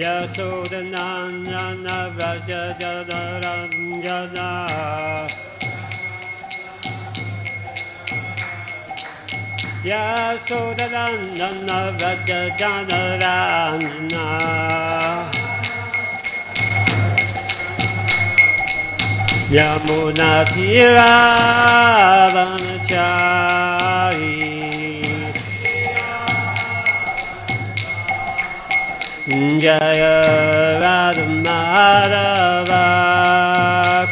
Yasodanandana Rajajaranjana Yasodanandana Rajajaranjana Yamuna Tira Vanachari Jaya Radha Madhava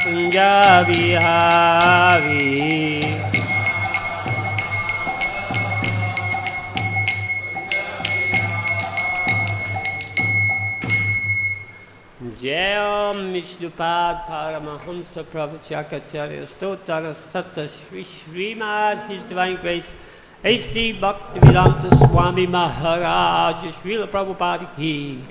Punjabi Hari Jaya Mishnupad Paramahamsa Prabhupada Stotara Satta Shri Srimad His Divine Grace A.C. Bhaktivedanta Swami Maharaj Srila Prabhupada Ki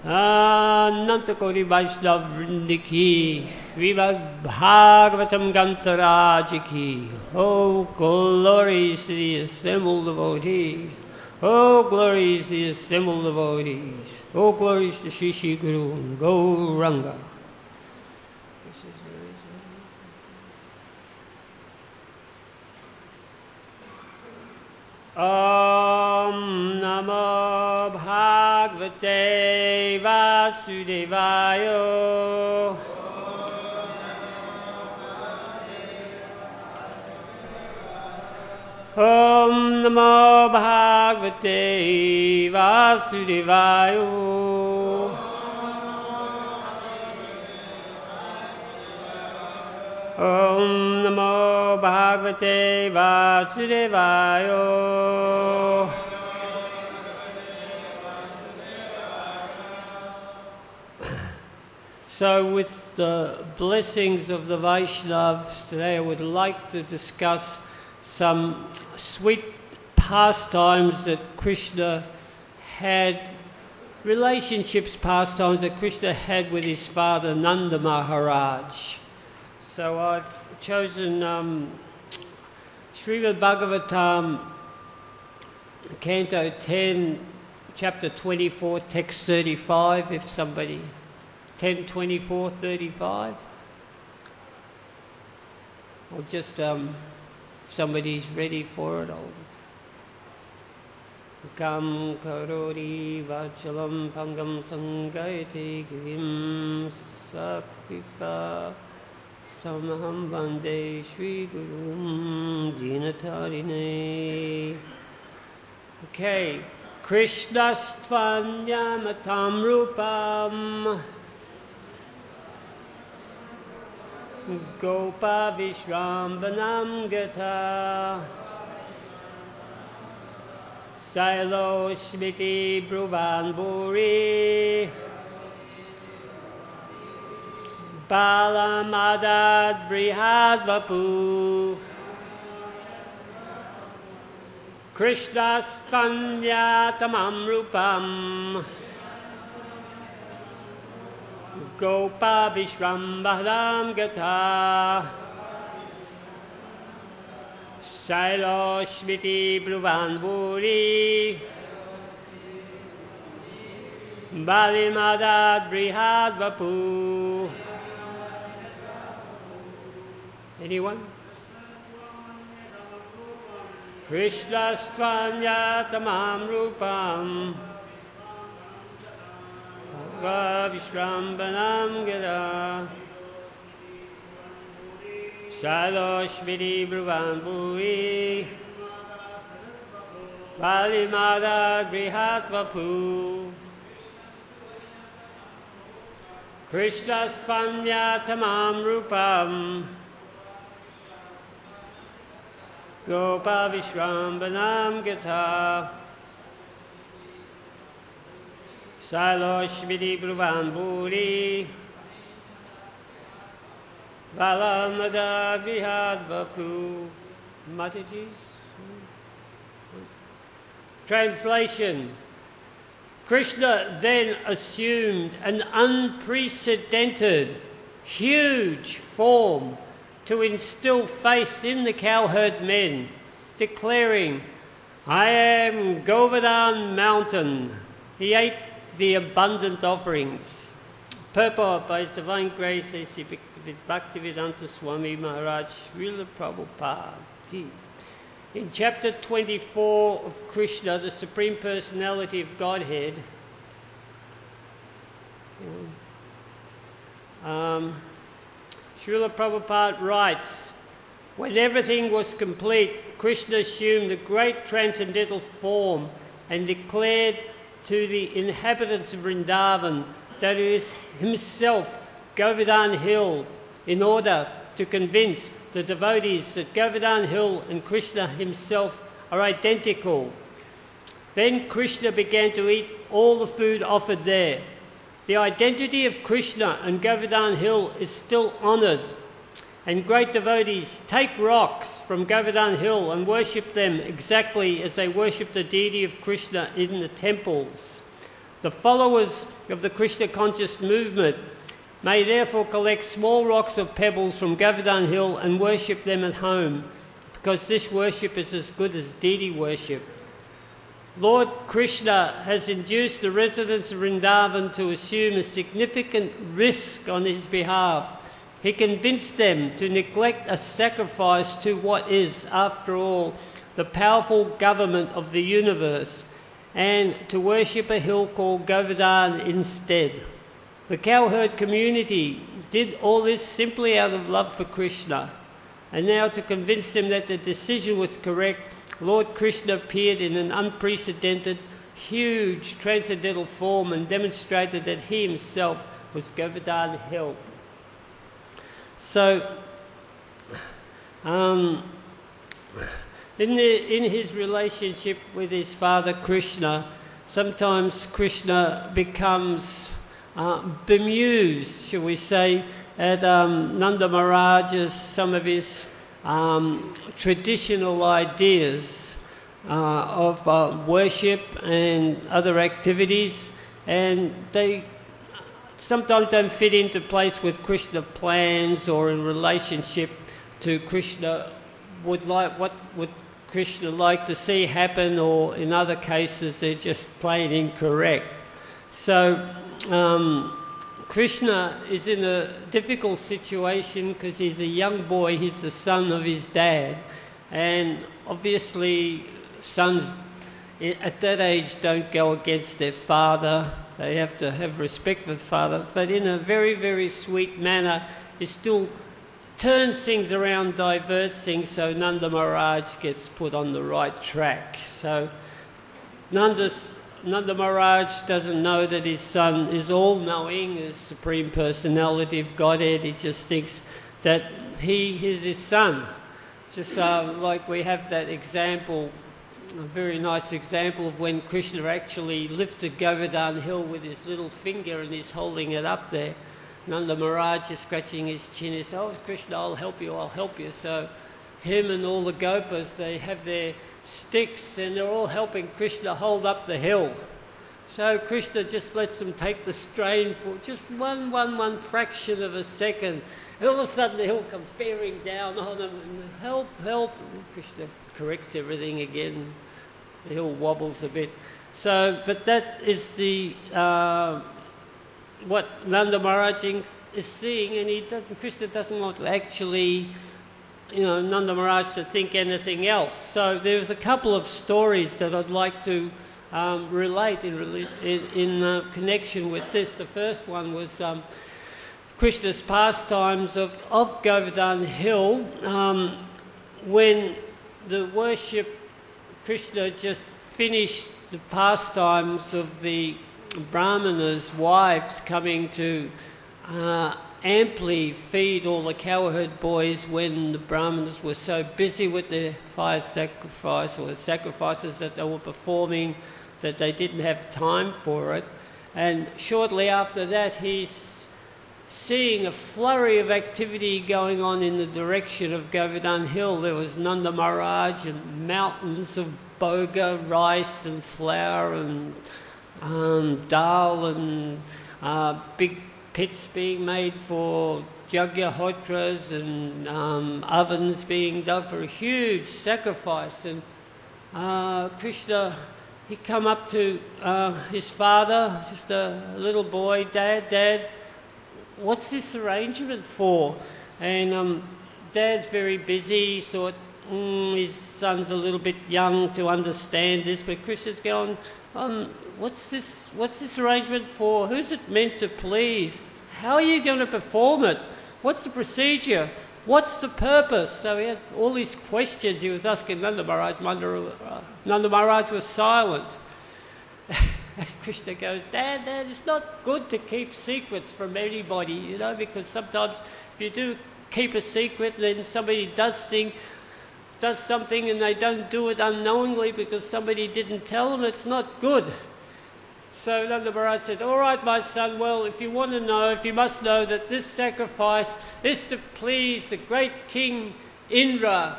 Ananta Koti Vaishnav Vrindi Ki Srimad Bhagavatam Gantaraj Ki Oh glories to the assembled devotees Oh glories to the assembled devotees Oh glories to Sri Sri Guru and Gauranga. Om Namo Bhagavate Vasudevaya Om Namo Bhagavate Vasudevaya Om Namo Bhagavate Vasudevaya So with the blessings of the Vaishnavas today I would like to discuss some sweet pastimes that Krishna had, pastimes that Krishna had with his father Nanda Maharaj. So I've chosen Srimad Bhagavatam, Canto 10, Chapter 24, Text 35, if somebody, 10, 24, 35. I'll just, if somebody's ready for it, I'll... Kam karori vachalam pangam sangayate givim sapipa Samaham Vande Shri Gurum Dinatarine. Okay, Krishnastvanyamatam Rupam Gopa Vishrambanam Gata Sailo Shmiti Bruvan Buri Balamadad Brihad Vapu Krishnastanya Tamam Rupam Gopa Vishrambhadam Gata Sailo Shmiti Bruvan Buri Balimadad Brihad Vapu Anyone? Krishnastvanya tamam rupam Vishrambanam gada Shaloshviti Bruvan Buri Valimada Grihat Vapu Krishnastvanya tamam rupam Gopa Vishrambanam Gata Sailoshviti Bruvan Buri Valamada Vihad Vapu Mataji's Translation. Krishna then assumed an unprecedented, huge form to instill faith in the cowherd men, declaring, I am Govardhan Mountain, the the abundant offerings. Purport by His Divine Grace A.C. Bhaktivedanta Swami Maharaj Srila Prabhupada. In chapter 24 of Krishna, the Supreme Personality of Godhead, Srila Prabhupada writes, when everything was complete, Krishna assumed a great transcendental form and declared to the inhabitants of Vrindavan that he is himself Govardhan Hill, in order to convince the devotees that Govardhan Hill and Krishna himself are identical. Then Krishna began to eat all the food offered there. The identity of Krishna and Govardhan Hill is still honoured, and great devotees take rocks from Govardhan Hill and worship them exactly as they worship the deity of Krishna in the temples. The followers of the Krishna conscious movement may therefore collect small rocks or pebbles from Govardhan Hill and worship them at home, because this worship is as good as deity worship. Lord Krishna has induced the residents of Vrindavan to assume a significant risk on his behalf. He convinced them to neglect a sacrifice to what is, after all, the powerful government of the universe, and to worship a hill called Govardhan instead. The cowherd community did all this simply out of love for Krishna, and now to convince them that the decision was correct, Lord Krishna appeared in an unprecedented, huge transcendental form and demonstrated that he himself was Govardhan Hill. So, in his relationship with his father Krishna, sometimes Krishna becomes bemused, shall we say, at Nanda Maharaj's, some of his traditional ideas of worship and other activities, and they sometimes don't fit into place with Krishna plans or in relationship to Krishna what would Krishna like to see happen, or in other cases they're just plain incorrect. So Krishna is in a difficult situation because he's a young boy, he's the son of his dad, and obviously sons at that age don't go against their father. They have to have respect for the father, but in a very, very sweet manner, he still turns things around, diverts things, so Nanda Maharaj gets put on the right track. So Nanda Maharaj doesn't know that his son is all-knowing, as Supreme Personality of Godhead. He just thinks that he is his son. Just like we have that example, a very nice example of when Krishna actually lifted Govardhan Hill with his little finger and he's holding it up there. Nanda Maharaj is scratching his chin. He says, "Oh, Krishna, I'll help you, I'll help you." So him and all the gopas, they have their sticks and they're all helping Krishna hold up the hill. So Krishna just lets them take the strain for just one fraction of a second. And all of a sudden the hill comes bearing down on them and help, help. And Krishna corrects everything again. The hill wobbles a bit. So, but that is the what Nanda Maharaj is seeing, and Krishna doesn't want to actually, Nanda Maharaj to think anything else. So there's a couple of stories that I'd like to relate in connection with this. The first one was Krishna's pastimes of Govardhan Hill. When the worship, Krishna just finished the pastimes of the Brahmanas' wives coming to amply feed all the cowherd boys when the Brahmanas were so busy with their fire sacrifice or the sacrifices that they were performing that they didn't have time for it. And shortly after that, he's seeing a flurry of activity going on in the direction of Govardhan Hill. There was Nanda Maharaj and mountains of boga, rice and flour and dal and big pits being made for Jagyahotras and ovens being done for a huge sacrifice. And Krishna he come up to his father, just a little boy, Dad, what's this arrangement for? And Dad's very busy, thought his son's a little bit young to understand this, but Krishna's going, what's this arrangement for? Who's it meant to please? How are you going to perform it? What's the procedure? What's the purpose? So he had all these questions he was asking Nanda Maharaj. Nanda Maharaj was silent. Krishna goes, Dad, it's not good to keep secrets from anybody, you know, because sometimes if you do keep a secret, then somebody does something and they don't do it unknowingly because somebody didn't tell them, it's not good. So Nanda Maharaj said, all right, my son, well, if you want to know, if you must know that this sacrifice is to please the great King Indra.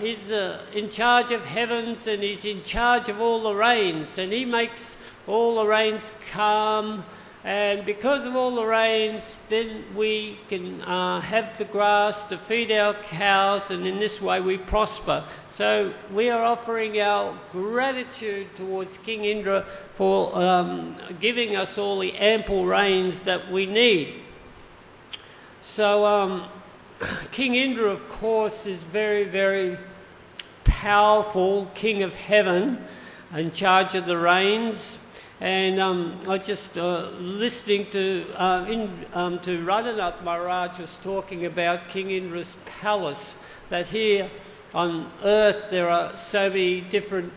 He's in charge of heavens and he's in charge of all the rains, and he makes all the rains calm, and because of all the rains, then we can have the grass to feed our cows, and in this way we prosper. So we are offering our gratitude towards King Indra for giving us all the ample rains that we need. So King Indra, of course, is very, very powerful king of heaven, in charge of the rains. And I just listening to Radhanath Maharaj was talking about King Indra's palace, that here on earth there are so many different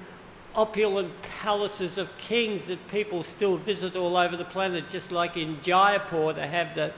opulent palaces of kings that people still visit all over the planet, just like in Jaipur they have the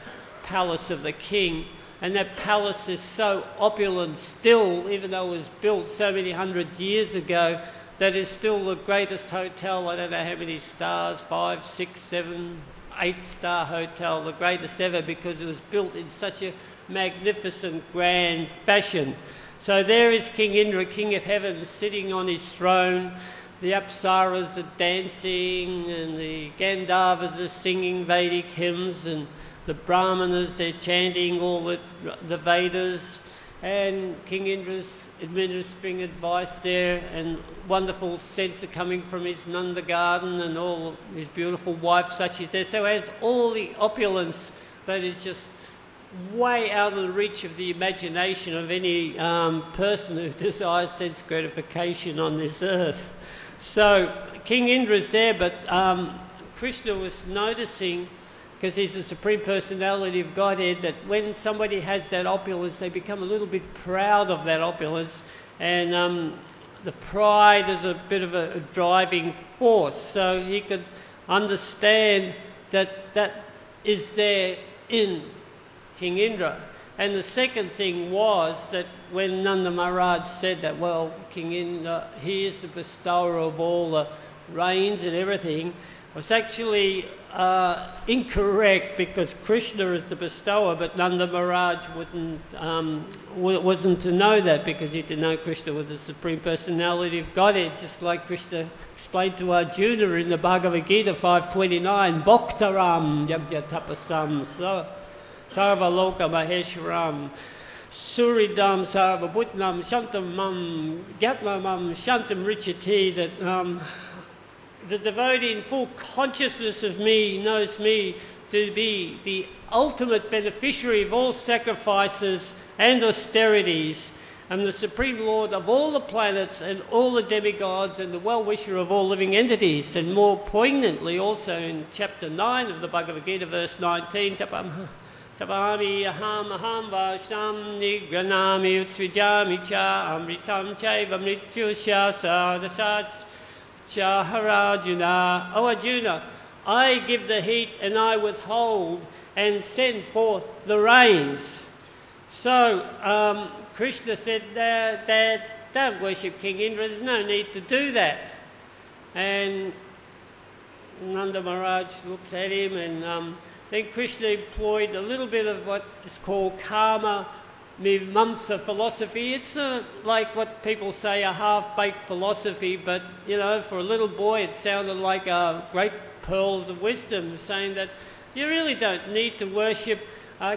palace of the king, and that palace is so opulent still, even though it was built so many hundreds of years ago, that is still the greatest hotel. I don't know how many stars, 5, 6, 7, 8-star hotel, the greatest ever, because it was built in such a magnificent, grand fashion. So there is King Indra, King of Heaven, sitting on his throne. The Apsaras are dancing, and the Gandharvas are singing Vedic hymns, and the Brahmanas, they're chanting all the Vedas. And King Indra's administering advice there, and wonderful scents are coming from his Nanda garden, and all his beautiful wife Sachi there. So it has all the opulence that is just way out of the reach of the imagination of any person who desires sense gratification on this earth. So King Indra's there, but Krishna was noticing, because he's the Supreme Personality of Godhead, that when somebody has that opulence, they become a little bit proud of that opulence, and the pride is a bit of a driving force. So he could understand that that is there in King Indra. And the second thing was that when Nanda Maharaj said that, well, King Indra, he is the bestower of all the rains and everything, was actually incorrect, because Krishna is the bestower, but Nanda Maharaj wasn't to know that, because he didn't know Krishna was the Supreme Personality of Godhead, just like Krishna explained to Arjuna in the Bhagavad Gita 5.29, Bhaktaram Yagya Tapasam Sarva Loka Maheshwaram Suridam Sarva Bhutnam Shantam Mam Gyatma Mam Shantam Richati, that the devotee in full consciousness of me knows me to be the ultimate beneficiary of all sacrifices and austerities, and the Supreme Lord of all the planets and all the demigods, and the well-wisher of all living entities. And more poignantly also in chapter 9 of the Bhagavad Gita, verse 19, Tapami aham aham vasham nigranami utsvijami cha amritam chaiva mrityusya sadasat Arjuna, O Arjuna, I give the heat and I withhold and send forth the rains. So Krishna said, Dad, don't worship King Indra, there's no need to do that. And Nanda Maharaj looks at him, and then Krishna employed a little bit of what is called karma Mimamsa philosophy. It's like what people say, a half-baked philosophy, but, you know, for a little boy it sounded like great pearls of wisdom, saying that you really don't need to worship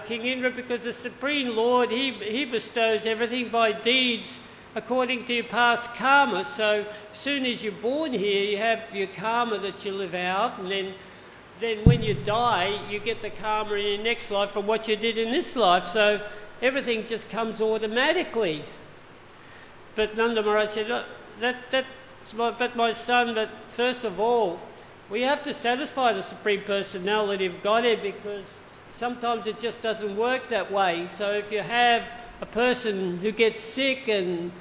King Indra, because the Supreme Lord, he bestows everything by deeds according to your past karma. So as soon as you're born here, you have your karma that you live out, and then when you die, you get the karma in your next life from what you did in this life. So everything just comes automatically. But Nanda Maharaj said, "Look, but my son, but first of all, we have to satisfy the Supreme Personality of Godhead, because sometimes it just doesn't work that way. So if you have a person who gets sick and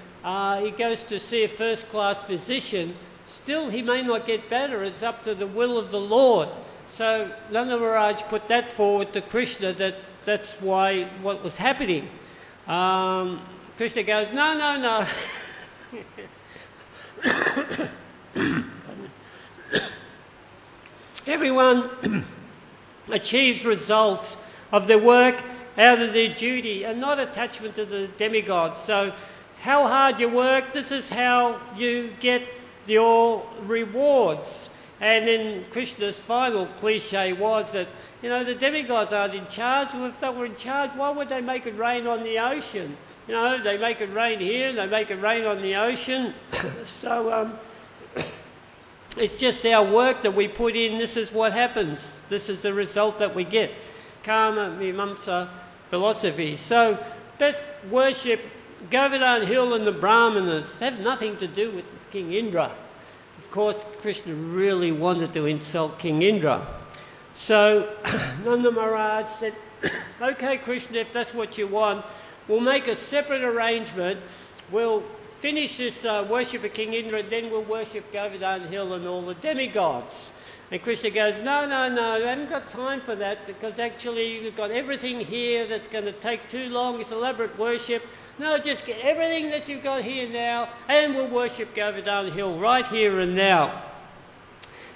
he goes to see a first-class physician, still he may not get better. It's up to the will of the Lord." So Nanda Maharaj put that forward to Krishna, that's why what was happening. Krishna goes, no. Everyone achieves results of their work out of their duty and not attachment to the demigods. So how hard you work, this is how you get your rewards. And then Krishna's final cliche was that, you know, the demigods aren't in charge. Well, if they were in charge, why would they make it rain on the ocean? You know, they make it rain here and they make it rain on the ocean. So it's just our work that we put in. This is what happens. This is the result that we get. Karma, Mimamsa philosophy. So best worship Govardhan Hill and the Brahmanas. Have nothing to do with King Indra. Of course, Krishna really wanted to insult King Indra. So Nanda Maharaj said, "Okay, Krishna, if that's what you want, we'll make a separate arrangement. We'll finish this worship of King Indra, and then we'll worship Govardhan Hill and all the demigods." And Krishna goes, no, I haven't got time for that, because actually you've got everything here that's going to take too long. It's elaborate worship. No, just get everything that you've got here now, and we'll worship Govardhan Hill right here and now.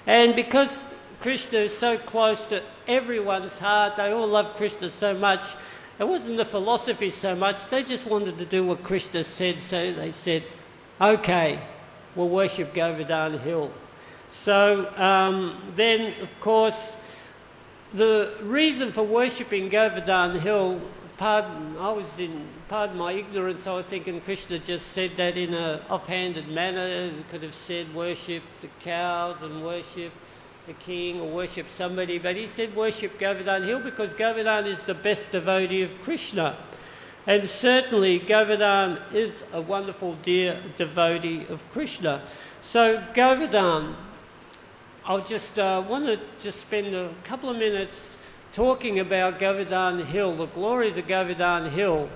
And because Krishna is so close to everyone's heart, they all love Krishna so much, it wasn't the philosophy so much, they just wanted to do what Krishna said, so they said, okay, we'll worship Govardhan Hill. So then, of course, the reason for worshipping Govardhan Hill, pardon my ignorance, I was thinking Krishna just said that in an offhanded manner. He could have said worship the cows and worship the king or worship somebody, but he said worship Govardhan Hill because Govardhan is the best devotee of Krishna. And certainly Govardhan is a wonderful dear devotee of Krishna. So Govardhan, I just want to just spend a couple of minutes talking about Govardhan Hill, the glories of Govardhan Hill.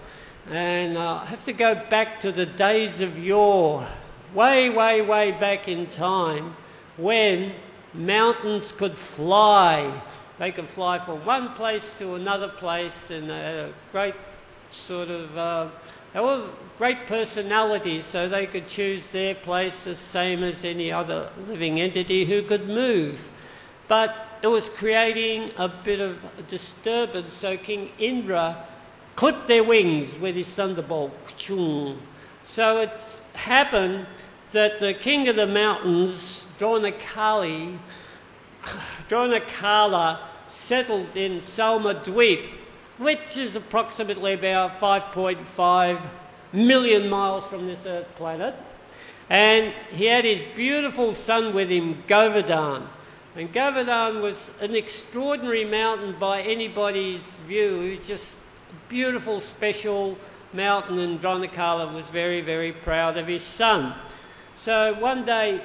And I have to go back to the days of yore, way back in time, when mountains could fly. They could fly from one place to another place, and they had a great sort of, they were great personalities, so they could choose their place the same as any other living entity who could move. But it was creating a bit of a disturbance, so King Indra clipped their wings with his thunderbolt. So it happened that the king of the mountains, Dronakala, settled in Salma Dweep, which is approximately about 5.5 million miles from this Earth planet. And he had his beautiful son with him, Govardhan. And Govardhan was an extraordinary mountain by anybody's view. It was just a beautiful, special mountain, and Dronakala was very proud of his son. So one day,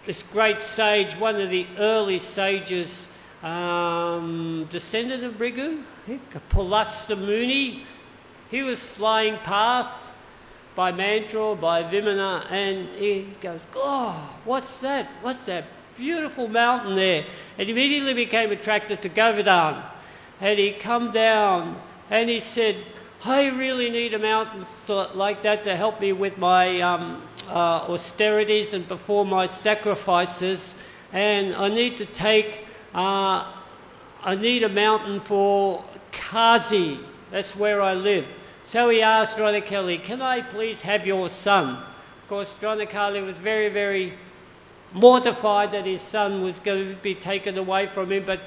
this great sage, one of the early sages, descendant of Brigu, Pulasta Muni, he was flying past by Mantra, by Vimana, and he goes, oh, what's that? What's that beautiful mountain there? And immediately became attracted to Govardhan. And he come down and he said, I really need a mountain like that to help me with my austerities and perform my sacrifices. And I need to take, I need a mountain for Kazi. That's where I live. So he asked Dronakali, can I please have your son? Of course, Dronakali was very mortified that his son was going to be taken away from him, but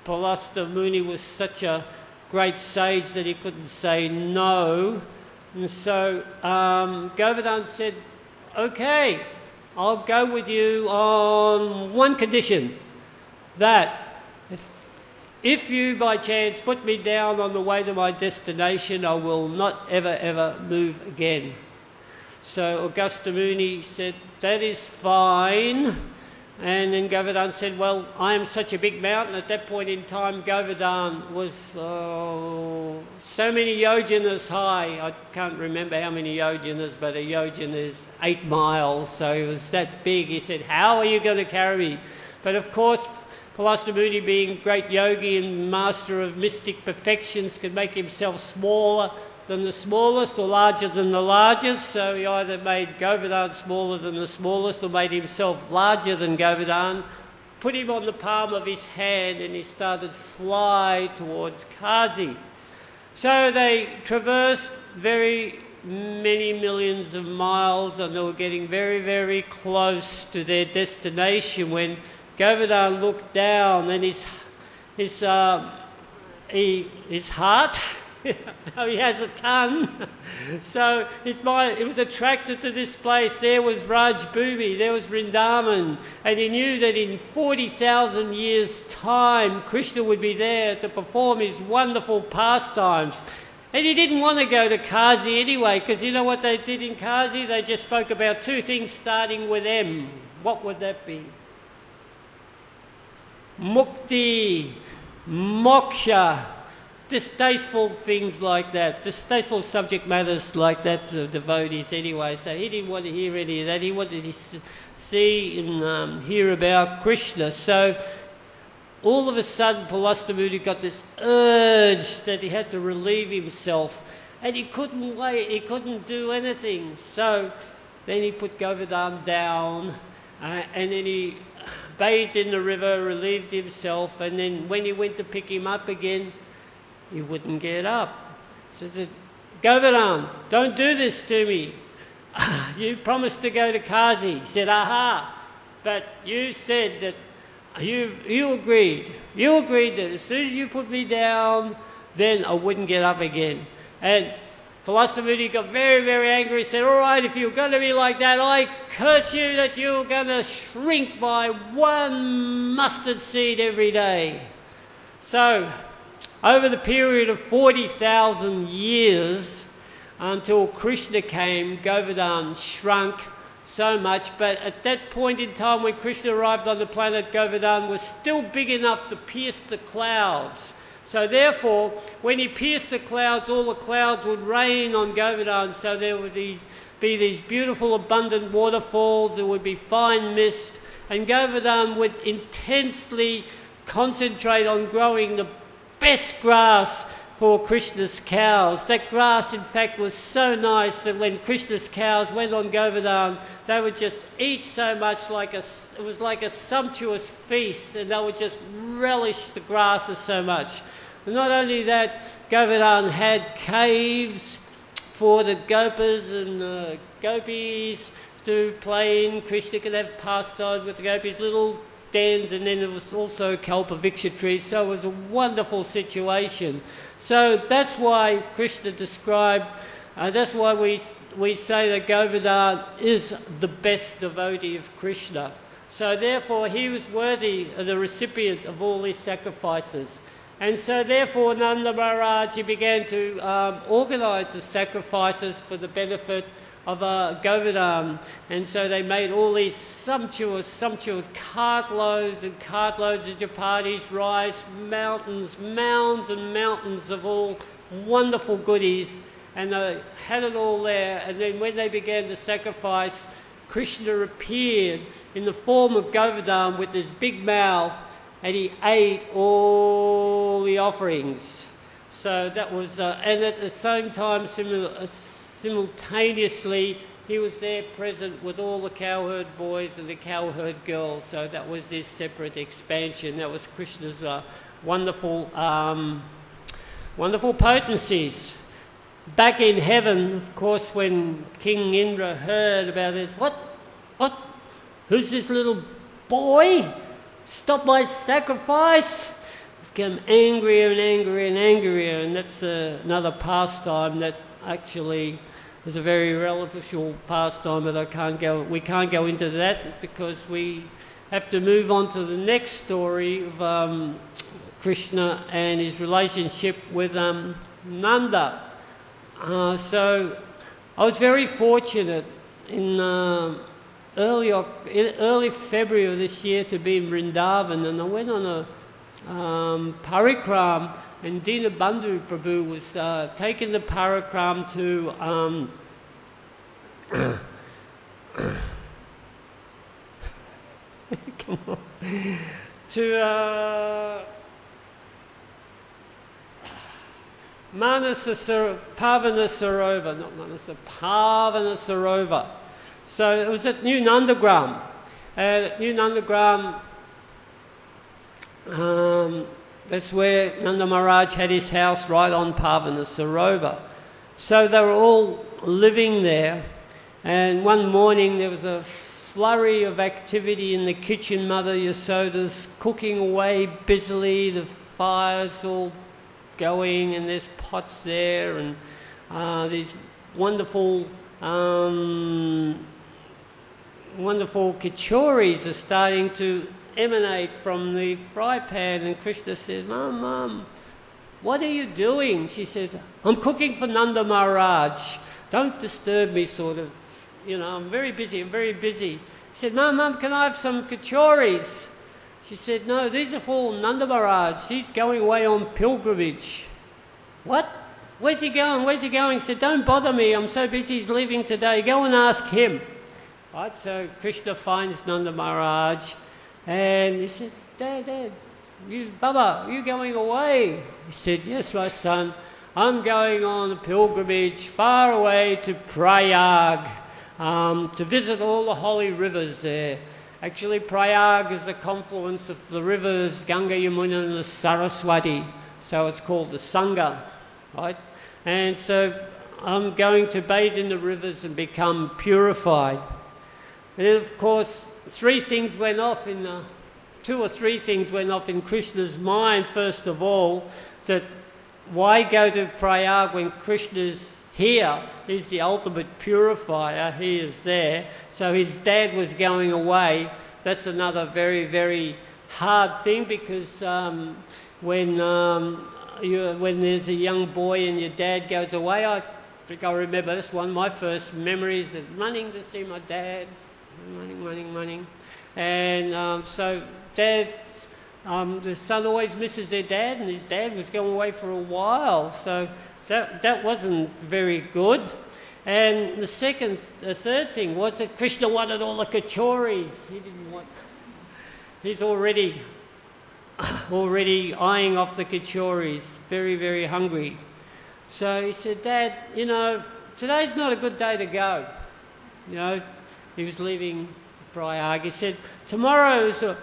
Pulasta Muni was such a great sage that he couldn't say no. And so Govardhan said, okay, I'll go with you on one condition, that if you by chance put me down on the way to my destination, I will not ever move again. So Augusta Muni said, that is fine. And then Govardhan said, well, I am such a big mountain. At that point in time, Govardhan was so many yojanas high. I can't remember how many yojanas, but a yojana is 8 miles. So it was that big. He said, how are you going to carry me? But of course, Palasta Muni, being great yogi and master of mystic perfections, could make himself smaller than the smallest or larger than the largest. So he either made Govardhan smaller than the smallest or made himself larger than Govardhan, put him on the palm of his hand, and he started to fly towards Kazi. So they traversed very many millions of miles, and they were getting very close to their destination when Govardhan looked down, and his heart, he has a tongue, so his mind, it was attracted to this place. There was Raj Bhumi, there was Vrindavan, and he knew that in 40,000 years' time, Krishna would be there to perform his wonderful pastimes. And he didn't want to go to Kazi anyway, because you know what they did in Kazi? They just spoke about 2 things starting with M. What would that be? Mukti, moksha, distasteful things like that, distasteful subject matters like that to devotees anyway. So he didn't want to hear any of that. He wanted to see and hear about Krishna. So all of a sudden, Palasta Muni got this urge that he had to relieve himself, and he couldn't wait, he couldn't do anything. So then he put Govardhan down, and then he bathed in the river, relieved himself, and then when he went to pick him up again, he wouldn't get up. So he said, Govardhan, don't do this to me. You promised to go to Kazi. He said, aha, but you said that you agreed. You agreed that as soon as you put me down, then I wouldn't get up again. And Palasta Muni got very angry. He said, all right, if you're going to be like that, I curse you that you're going to shrink by 1 mustard seed every day. So over the period of 40,000 years until Krishna came, Govardhan shrunk so much, but at that point in time when Krishna arrived on the planet, Govardhan was still big enough to pierce the clouds. So therefore, when he pierced the clouds, all the clouds would rain on Govardhan, so there would be these beautiful abundant waterfalls, there would be fine mist, and Govardhan would intensely concentrate on growing the best grass for Krishna's cows. That grass, in fact, was so nice that when Krishna's cows went on Govardhan, they would just eat so much, it was like a sumptuous feast, and they would just relish the grasses so much. And not only that, Govardhan had caves for the gopas and gopis to play in. Krishna could have pastimes with the gopis, little dens, and then there was also kalpavriksha trees, so it was a wonderful situation. So that's why Krishna described, that's why we say that Govardhan is the best devotee of Krishna. So therefore he was worthy of the recipient of all these sacrifices. And so therefore Nanda Maharaj, he began to organise the sacrifices for the benefit of Govardhan. And so they made all these sumptuous cartloads and cartloads of chapatis, rice, mounds and mountains of all wonderful goodies. And they had it all there. And then when they began to sacrifice, Krishna appeared in the form of Govardhan with this big mouth, and he ate all the offerings. So that was, and at the same time, simultaneously, he was there present with all the cowherd boys and the cowherd girls. So that was this separate expansion. That was Krishna's wonderful potencies. Back in heaven, of course, when King Indra heard about it, what? Who's this little boy? Stop my sacrifice! Became angrier and angrier and angrier, and that's another pastime that actually is a very relative pastime, but we can't go into that because we have to move on to the next story of Krishna and his relationship with Nanda. So I was very fortunate in early February of this year to be in Vrindavan, and I went on a parikram, and Dinabandhu Prabhu was taking the parikram to come on, to Pavana Sarovar, not Manasa, Pavana Sarovar. So it was at New Nandagram. At New Nandagram, that's where Nanda Maharaj had his house, right on Pavana Sarovar. So they were all living there, and one morning there was a flurry of activity in the kitchen. Mother Yasoda's cooking away busily, the fire's all going, and there's pots there, and these wonderful kachoris are starting to emanate from the fry pan. And Krishna said, Mom, what are you doing? She said, I'm cooking for Nanda Maharaj. Don't disturb me, sort of. I'm very busy. He said, Mom, can I have some kachoris? She said, no, these are for Nanda Maharaj. He's going away on pilgrimage. What? Where's he going? He said, don't bother me. I'm so busy, he's leaving today. Go and ask him. Right, so Krishna finds Nanda Maharaj, and he said, Dad, Baba, are you going away? He said, yes, my son. I'm going on a pilgrimage far away to Prayag to visit all the holy rivers there. Actually, Prayag is the confluence of the rivers Ganga, Yamuna and the Saraswati. So it's called the Sangam, right? And so I'm going to bathe in the rivers and become purified. And then, of course, two or three things went off in Krishna's mind. First of all, that why go to Prayag when Krishna's here? He's the ultimate purifier. He is there. So his dad was going away. That's another very, very hard thing, because when there's a young boy and your dad goes away, I think I remember this one. My first memories of running to see my dad, running, and so the son always misses their dad, and his dad was going away for a while, so that wasn't very good. And the third thing was that Krishna wanted all the kachoris. He didn't want. He's already eyeing off the kachoris, very, very hungry. So he said, Dad, today's not a good day to go. He was leaving Prayag. He said, tomorrow is a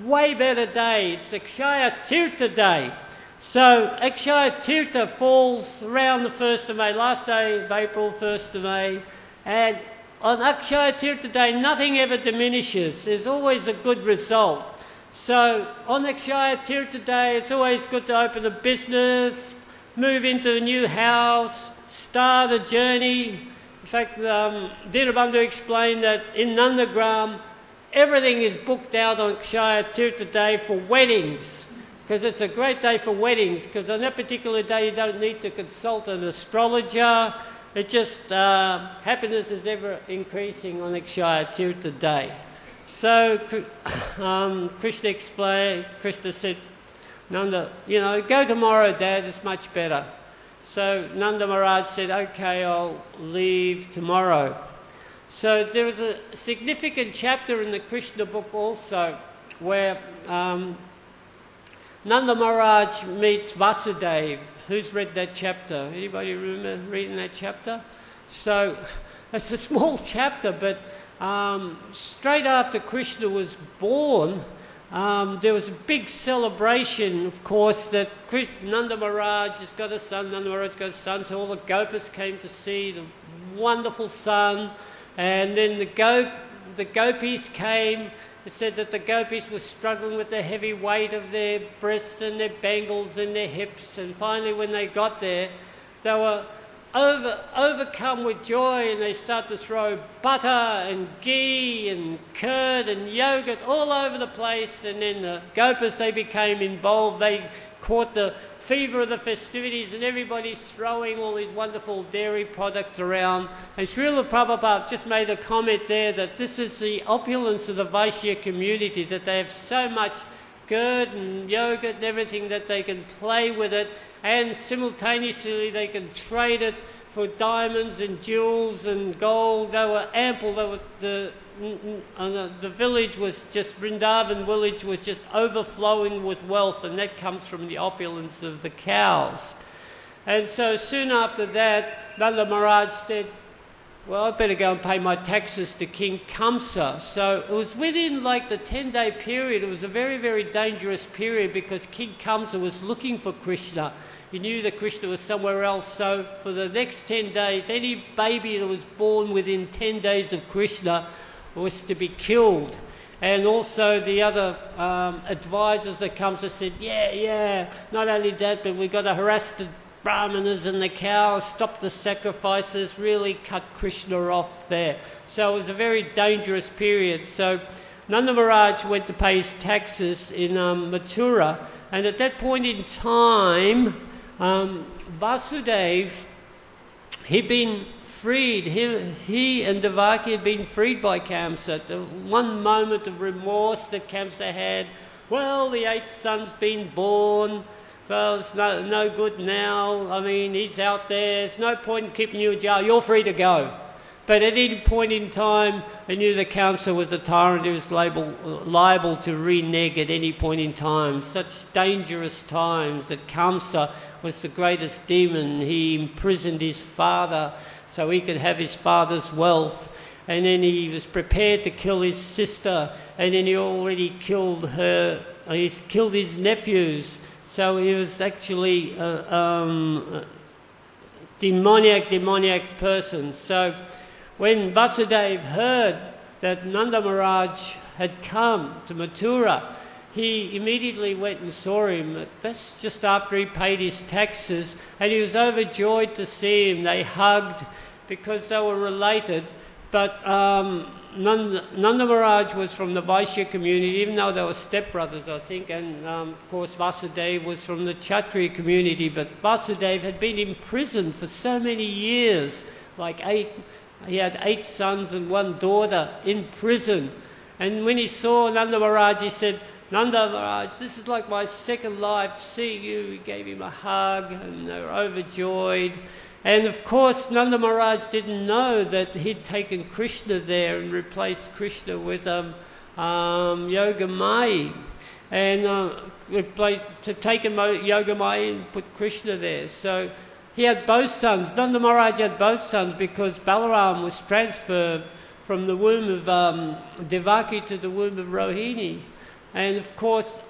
way better day. It's Akshaya Tirtha day. So Akshaya Tirtha falls around the 1st of May, last day of April, 1st of May. And on Akshaya Tirtha day, nothing ever diminishes. There's always a good result. So on Akshaya Tirtha day, it's always good to open a business, move into a new house, start a journey. In fact, Dinabandhu explained that in Nandagram, everything is booked out on Akshaya Tirtha day for weddings, because it's a great day for weddings, because on that particular day you don't need to consult an astrologer. It just, happiness is ever increasing on Akshaya Tirtha day. So Krishna said, Nanda, go tomorrow, Dad, it's much better. So Nanda Maharaj said, okay, I'll leave tomorrow. So there was a significant chapter in the Krishna book also, where Nanda Maharaj meets Vasudeva. Who's read that chapter? Anybody remember reading that chapter? So it's a small chapter, but straight after Krishna was born, there was a big celebration, of course, that Nanda Maharaj has got a son, so all the Gopas came to see the wonderful son, and then the Gopis came. It said that the Gopis were struggling with the heavy weight of their breasts and their bangles and their hips, and finally when they got there, they were overcome with joy, and they start to throw butter and ghee and curd and yogurt all over the place. And then the Gopas, they became involved. They caught the fever of the festivities, and everybody's throwing all these wonderful dairy products around. And Srila Prabhupada just made a comment there that this is the opulence of the Vaishya community, that they have so much curd and yogurt and everything that they can play with it, and simultaneously they can trade it for diamonds and jewels and gold. They were ample. The village was just, Vrindavan village was just overflowing with wealth, and that comes from the opulence of the cows. And so soon after that, Nanda Maharaj said, well, I better go and pay my taxes to King Kamsa. So it was within like the 10-day period. It was a very, very dangerous period because King Kamsa was looking for Krishna. He knew that Krishna was somewhere else. So for the next 10 days, any baby that was born within 10 days of Krishna was to be killed. And also the other advisors that Kamsa said, yeah, not only that, but we've got to harass the Brahmanas and the cows, stop the sacrifices, really cut Krishna off there. So it was a very dangerous period. So Nanda Maharaj went to pay his taxes in Mathura, and at that point in time, Vasudeva, he'd been freed. He and Devaki had been freed by Kamsa. The one moment of remorse that Kamsa had, well, the 8th son's been born. Well, it's no good now. I mean, he's out there. There's no point in keeping you in jail. You're free to go. But at any point in time, they knew that Kamsa was a tyrant who was liable to renege at any point in time. Such dangerous times that Kamsa was the greatest demon. He imprisoned his father so he could have his father's wealth. And then he was prepared to kill his sister. And then he already killed her. He's killed his nephews. So he was actually a demoniac person. So when Vasudeva heard that Nanda Maharaj had come to Mathura, he immediately went and saw him. That's just after he paid his taxes, and he was overjoyed to see him. They hugged because they were related, but Nanda Maharaj was from the Vaishya community, even though they were stepbrothers, I think, and of course Vasudeva was from the Kshatriya community, but Vasudeva had been imprisoned for so many years, he had 8 sons and 1 daughter in prison. And when he saw Nanda Maharaj, he said, Nanda Maharaj, this is like my second life, seeing you. He gave him a hug, and they were overjoyed. And of course, Nanda Maharaj didn't know that he'd taken Krishna there and replaced Krishna with Yogamaya. And to take Yogamaya and put Krishna there. So he had both sons. Nanda Maharaj had both sons because Balaram was transferred from the womb of Devaki to the womb of Rohini. And of course,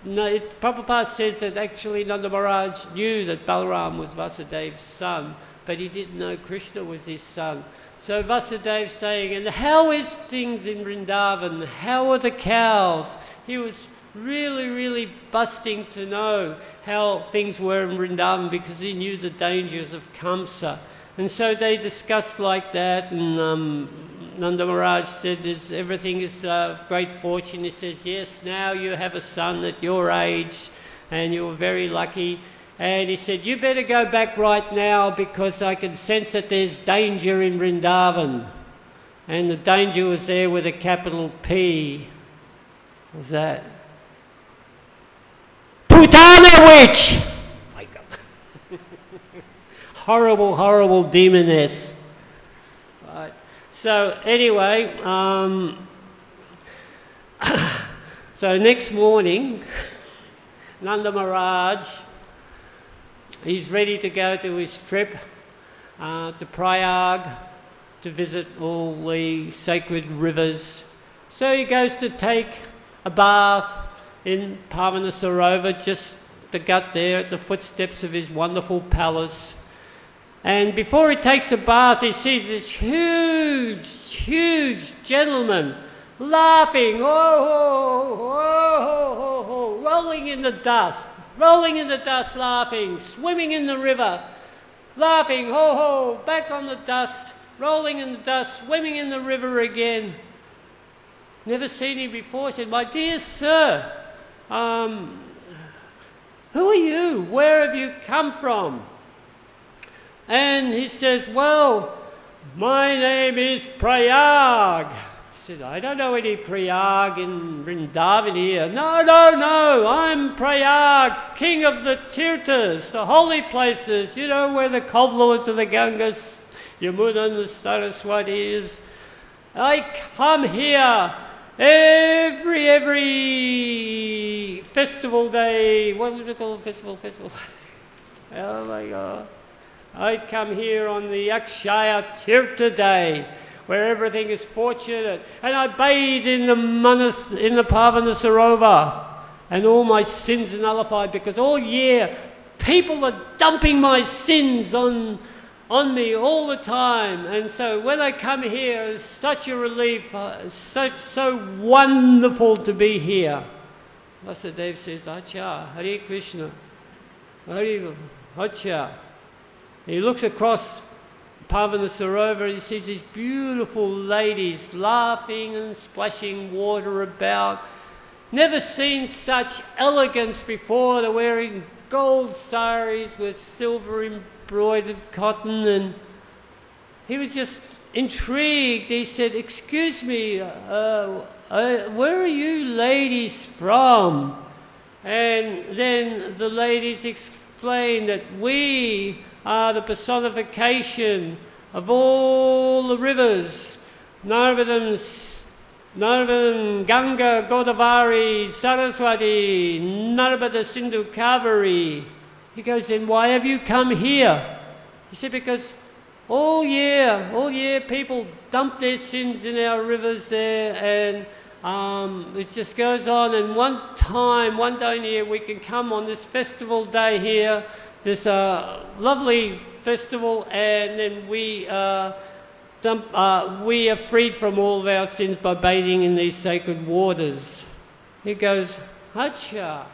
Prabhupada says that actually Nanda Maharaj knew that Balaram was Vasudeva's son, but he didn't know Krishna was his son. So Vasudeva's saying, and how is things in Vrindavan? How are the cows? He was really, really busting to know how things were in Vrindavan because he knew the dangers of Kamsa. And so they discussed like that, and Nanda Maharaj said everything is great fortune. He says, yes, now you have a son at your age and you're very lucky. And he said, you better go back right now because I can sense that there's danger in Vrindavan. And the danger was there with a capital P. What was that? Putana witch! Horrible, horrible demoness. Right. So anyway, so next morning, Nanda Maharaj, he's ready to go to his trip to Prayag to visit all the sacred rivers. So he goes to take a bath in Pavana Sarovar, just the gut there at the footsteps of his wonderful palace. And before he takes a bath, he sees this huge, huge gentleman laughing, rolling in the dust, laughing, swimming in the river. laughing, ho ho, back on the dust, rolling in the dust, swimming in the river again. Never seen him before. I said, my dear sir, who are you? Where have you come from? And he says, well, my name is Prayag. I said, I don't know any Prayag in Vrindavan here. No, I'm Prayag, king of the Tirthas, the holy places, you know, where the confluence of the Gangas, Yamuna and the Saraswati is. I come here every festival day. What was it called? Festival. Oh my God. I come here on the Akshaya Tirtha day, where everything is fortunate, and I bathe in the Pavana Sarovar, and all my sins are nullified, because all year people are dumping my sins on me all the time. And so when I come here, it's such a relief, so wonderful to be here. Vasudev says, Acha, Hare Krishna, Hare Acha. He looks across Pavana Sarovar, he sees these beautiful ladies laughing and splashing water about. Never seen such elegance before. They're wearing gold saris with silver embroidered cotton, and he was just intrigued. He said, excuse me, where are you ladies from? And then the ladies explained that we are the personification of all the rivers, Narmadam, Ganga, Godavari, Saraswati, Narmada, Sindhu, Kaveri. He goes, then why have you come here? He said, because all year people dump their sins in our rivers there, and it just goes on. And one day in a year, we can come on this festival day here, this lovely festival, and then we are freed from all of our sins by bathing in these sacred waters. He goes, Hacha.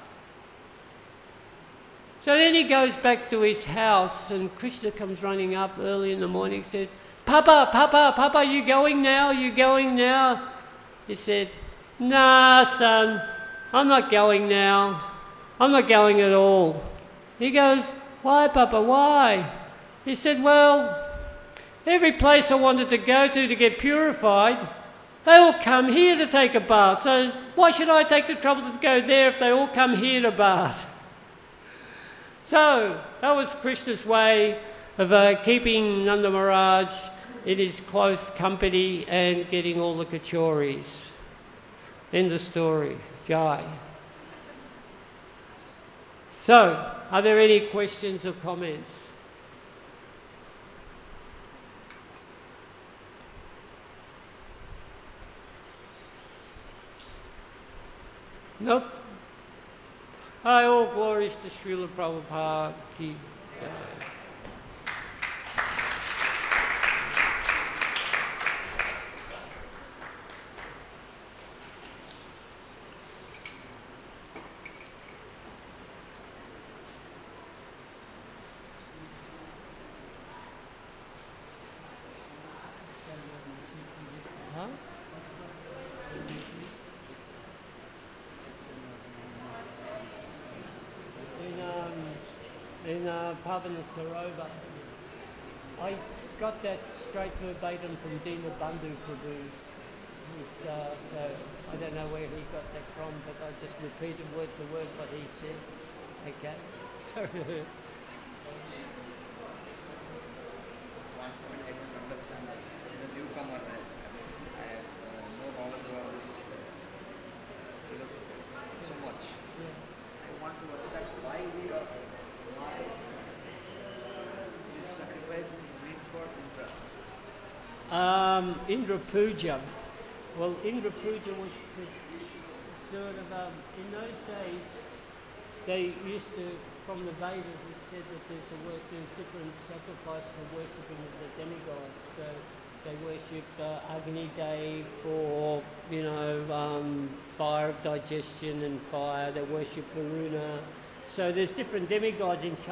So then he goes back to his house, and Krishna comes running up early in the morning and said, Papa, you going now? He said, nah, son, I'm not going now. I'm not going at all. He goes, why, Papa, why? He said, well, every place I wanted to go to get purified, they all come here to take a bath. So why should I take the trouble to go there if they all come here to bath? So that was Krishna's way of keeping Nanda Maharaj in his close company and getting all the kachoris. End of story. Jai. So, are there any questions or comments? Nope. Hi, all glories to Srila Prabhupada ki jai. In Pavana Sarovar, I got that straight verbatim from Dina Bandhu Prabhu. So I don't know where he got that from, but I just repeated word for word what he said. Okay. Sorry. One point I don't understand. As a newcomer, I have no knowledge about this philosophy so much. Yeah. I want to accept why this sacrifice is made for Indra. Indra Puja. Well, Indra Puja was sort of, in those days, they used to, from the Vedas, it said that there's different sacrifice for worshipping the demigods. So they worship Agni Dev for, fire of digestion and fire. They worship Varuna. So there's different demigods in charge.